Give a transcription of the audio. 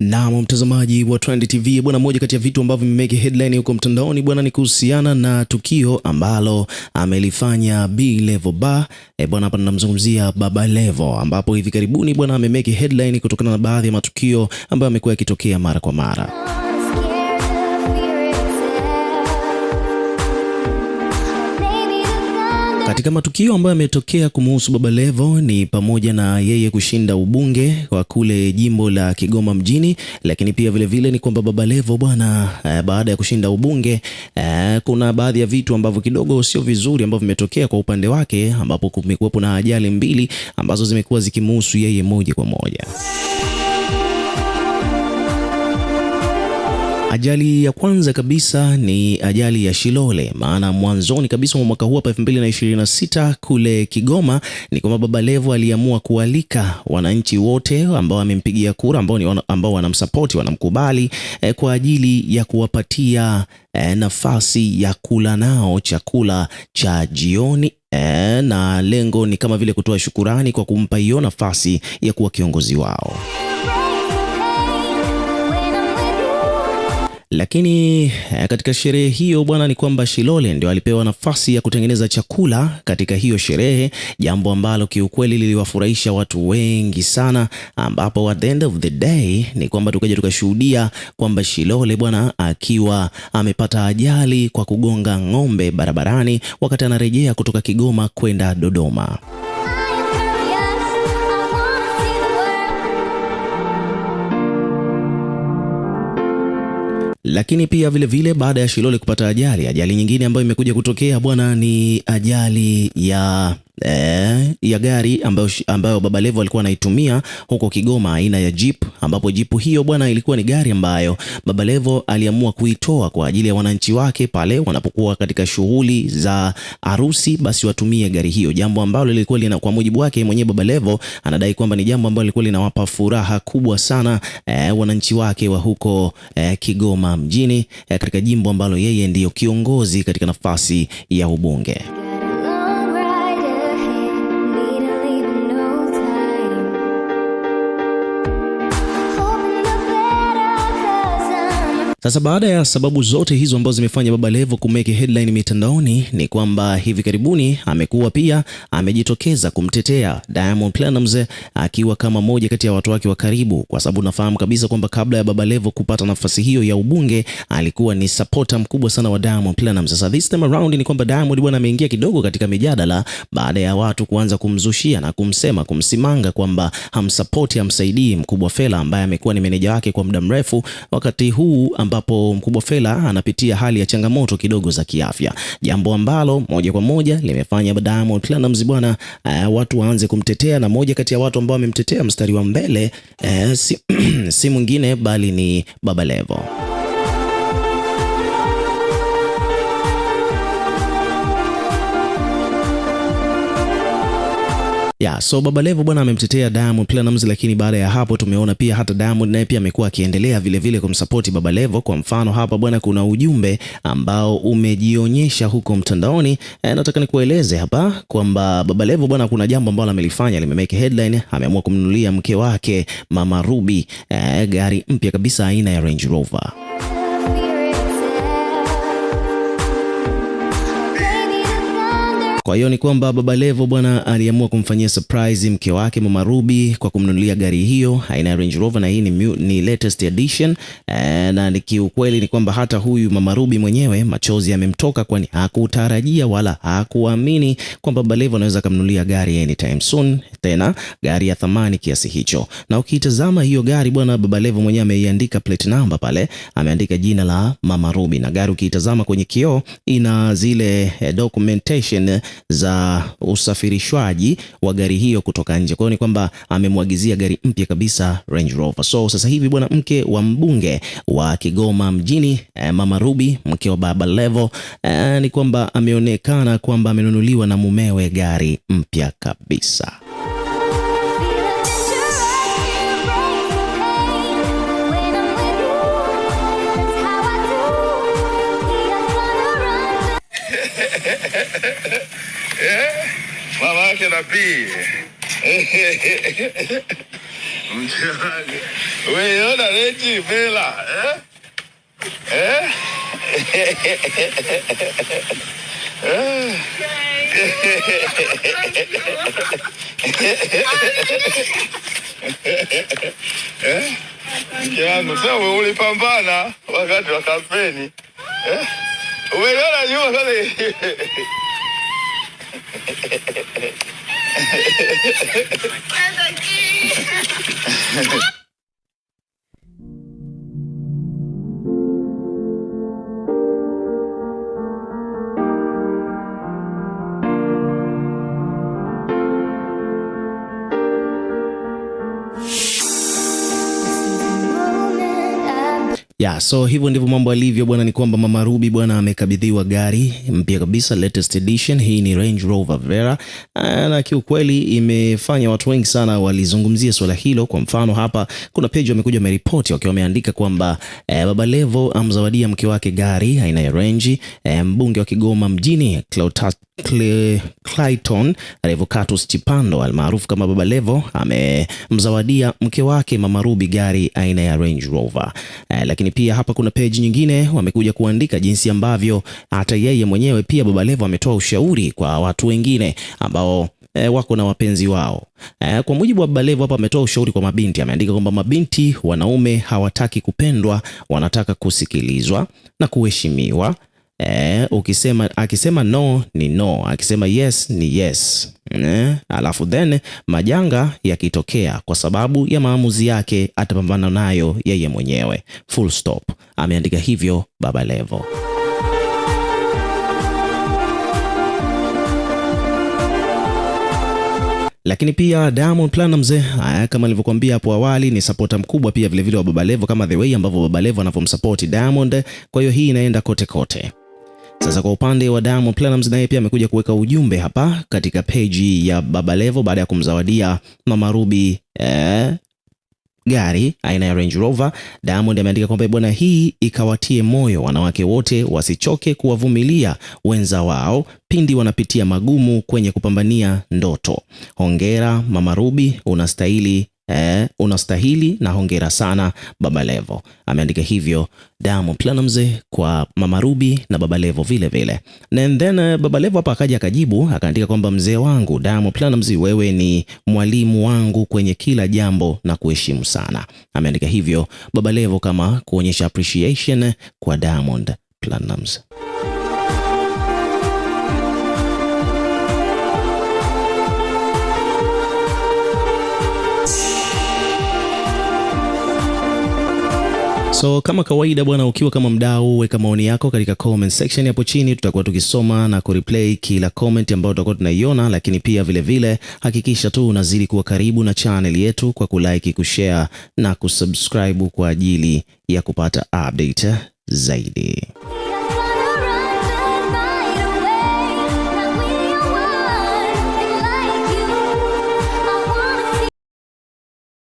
Na mtazamaji wa Trend TV bwana, moja kati ya vitu ambavyo vimemeke headline huko mtandaoni bwana ni kuhusiana na tukio ambalo amelifanya B Levo Bar. Bwana, hapa tunamzungumzia Baba Levo, ambapo hivi karibuni bwana amemeke headline kutokana na baadhi ya matukio ambayo yamekuwa yakitokea mara kwa mara. Katika matukio ambayo yametokea kumuhusu Baba Levo ni pamoja na yeye kushinda ubunge kwa kule jimbo la Kigoma mjini, lakini pia vile ni kwamba Baba Levo bwana, baada ya kushinda ubunge, kuna baadhi ya vitu ambavyo kidogo sio vizuri ambavyo vimetokea kwa upande wake, ambapo kumekuwa na ajali mbili ambazo zimekuwa zikimuhusu yeye moja kwa moja. Ajali ya kwanza kabisa ni ajali ya Shilole, maana mwanzoni kabisa mwa mwaka huu hapa 2026 kule Kigoma ni kwamba Baba Levo aliamua kualika wananchi wote ambao wamempigia kura, ambao wanamsupport, wanamkubali kwa ajili ya kuwapatia nafasi ya kula nao chakula cha jioni, na lengo ni kama vile kutoa shukurani kwa kumpa hiyo nafasi ya kuwa kiongozi wao. Lakini katika sherehe hiyo bwana ni kwamba Shilole ndio alipewa nafasi ya kutengeneza chakula katika hiyo sherehe, jambo ambalo kiukweli liliwafurahisha watu wengi sana, ambapo at the end of the day ni kwamba tukaja tukashuhudia kwamba Shilole bwana akiwa amepata ajali kwa kugonga ng'ombe barabarani wakati anarejea kutoka Kigoma kwenda Dodoma. Lakini pia vile baada ya Shilole kupata ajali nyingine ambayo imekuja kutokea bwana ni ajali ya gari ambayo Baba Levo alikuwa anaitumia huko Kigoma, aina ya Jeep, ambapo Jeep hiyo bwana ilikuwa ni gari ambayo Baba Levo aliamua kuitoa kwa ajili ya wananchi wake pale wanapokuwa katika shughuli za harusi, basi watumie gari hiyo, jambo ambalo lilikuwa kwa mujibu wake mwenyewe Baba Levo anadai kwamba ni jambo ambalo lilikuwa linawapa furaha kubwa sana wananchi wake wa huko Kigoma mjini, katika jimbo ambalo yeye ndiyo kiongozi katika nafasi ya ubunge. Sasa baada ya sababu zote hizo ambazo zimefanya Baba Levo kumeke headline mitandaoni ni kwamba hivi karibuni amekuwa pia amejitokeza kumtetea Diamond Platnumz, akiwa kama moja kati ya watu wake wa karibu, kwa sababu nafahamu kabisa kwamba kabla ya Baba Levo kupata nafasi hiyo ya ubunge alikuwa ni supporter mkubwa sana wa Diamond Platnumz. Sasa this time around ni kwamba Diamond bwana ameingia kidogo katika mijadala baada ya watu kuanza kumzushia na kumsimanga kwamba hamsaidii Mkubwa Fella ambaye amekuwa ni meneja wake kwa muda mrefu, wakati huu ambapo Mkubwa Fella anapitia hali ya changamoto kidogo za kiafya, jambo ambalo moja kwa moja limefanya Diamond Platnumz bwana watu waanze kumtetea, na moja kati ya watu ambao wamemtetea mstari wa mbele si mwingine bali ni Baba Levo. So Baba Levo bwana amemtetea Diamond Platnumz, lakini baada ya hapo tumeona pia hata Diamond naye pia amekuwa akiendelea vile kumsupport Baba Levo. Kwa mfano hapa bwana kuna ujumbe ambao umejionyesha huko mtandaoni, nataka nikueleze hapa kwamba Baba Levo bwana kuna jambo ambalo amelifanya limemeke headline. Ameamua kumnunulia mke wake Mama Ruby gari mpya kabisa aina ya Range Rover. Kwa hiyo ni kwamba Baba Levo bwana aliamua kumfanyia surprise mke wake Mama Ruby kwa kumnunulia gari hiyo aina ya Range Rover, na hii ni latest edition, na kiukweli ni kwamba hata huyu Mama Ruby mwenyewe machozi yamemtoka, kwani hakutarajia wala hakuamini kwamba Baba Levo anaweza kumnunulia gari anytime soon, tena gari ya thamani kiasi hicho. Na ukitazama hiyo gari bwana, Baba Levo mwenyewe ameiandika plate number pale, ameandika jina la Mama Ruby, na gari ukitazama kwenye kioo ina zile documentation za usafirishwaji wa gari hiyo kutoka nje. Kwa hiyo ni kwamba amemwagizia gari mpya kabisa Range Rover. So sasa hivi bwana, mke wa mbunge wa Kigoma mjini Mama Ruby, mke wa Baba Levo, ni kwamba ameonekana kwamba amenunuliwa na mumewe gari mpya kabisa. Mama yake Nabii Wewe ona Range Vela yangu sasa, wewe ulipambana wakati wa kampeni umeona nyuma kale So hivyo ndivyo mambo alivyo bwana, ni kwamba Mama Ruby bwana amekabidhiwa gari mpya kabisa, latest edition. Hii ni Range Rover Vera, na kiukweli imefanya watu wengi sana walizungumzia swala hilo. Kwa mfano hapa kuna page wamekuja wameripoti wakiwa wameandika kwamba Baba Levo amzawadia mke wake gari aina ya Range. Mbunge wa Kigoma mjini Clayton Revocatus Chipando almaarufu kama Baba Levo amemzawadia mke wake Mama Ruby gari aina ya Range Rover. Lakini pia hapa kuna page nyingine wamekuja kuandika jinsi ambavyo hata yeye mwenyewe pia Baba Levo ametoa ushauri kwa watu wengine ambao wako na wapenzi wao. Kwa mujibu wa Baba Levo hapa ametoa ushauri kwa mabinti. Ameandika kwamba mabinti, wanaume hawataki kupendwa, wanataka kusikilizwa na kuheshimiwa. Akisema no ni no, akisema yes ni yes. Alafu then majanga yakitokea kwa sababu ya maamuzi yake atapambana nayo yeye mwenyewe, full stop. Ameandika hivyo Baba Levo. Lakini pia Diamond Platnumz kama nilivyokuambia hapo awali ni supporter mkubwa pia vile vile wa Baba Levo, kama the way ambavyo Baba Levo anavyomsupport Diamond. Kwa hiyo hii inaenda kote kote. Sasa kwa upande wa Diamond Platnumz naye pia amekuja kuweka ujumbe hapa katika page ya Baba Levo baada ya kumzawadia Mama Ruby gari aina ya Range Rover. Diamond ameandika kwamba bwana, hii ikawatie moyo wanawake wote wasichoke kuwavumilia wenza wao pindi wanapitia magumu kwenye kupambania ndoto. Hongera Mama Ruby, unastahili na hongera sana Baba Levo. Ameandika hivyo Diamond Platnumz kwa Mama Ruby na Baba Levo vile vile. And then Baba Levo hapa akaja akajibu akaandika kwamba mzee wangu Diamond Platnumz, wewe ni mwalimu wangu kwenye kila jambo na kuheshimu sana. Ameandika hivyo Baba Levo kama kuonyesha appreciation kwa Diamond Platnumz. So kama kawaida bwana, ukiwa kama mdau, weka maoni yako katika comment section hapo chini. Tutakuwa tukisoma na kureplay kila comment ambayo tutakuwa tunaiona, lakini pia vile vile hakikisha tu unazidi kuwa karibu na channel yetu kwa kulike, kushare na kusubscribe kwa ajili ya kupata update zaidi.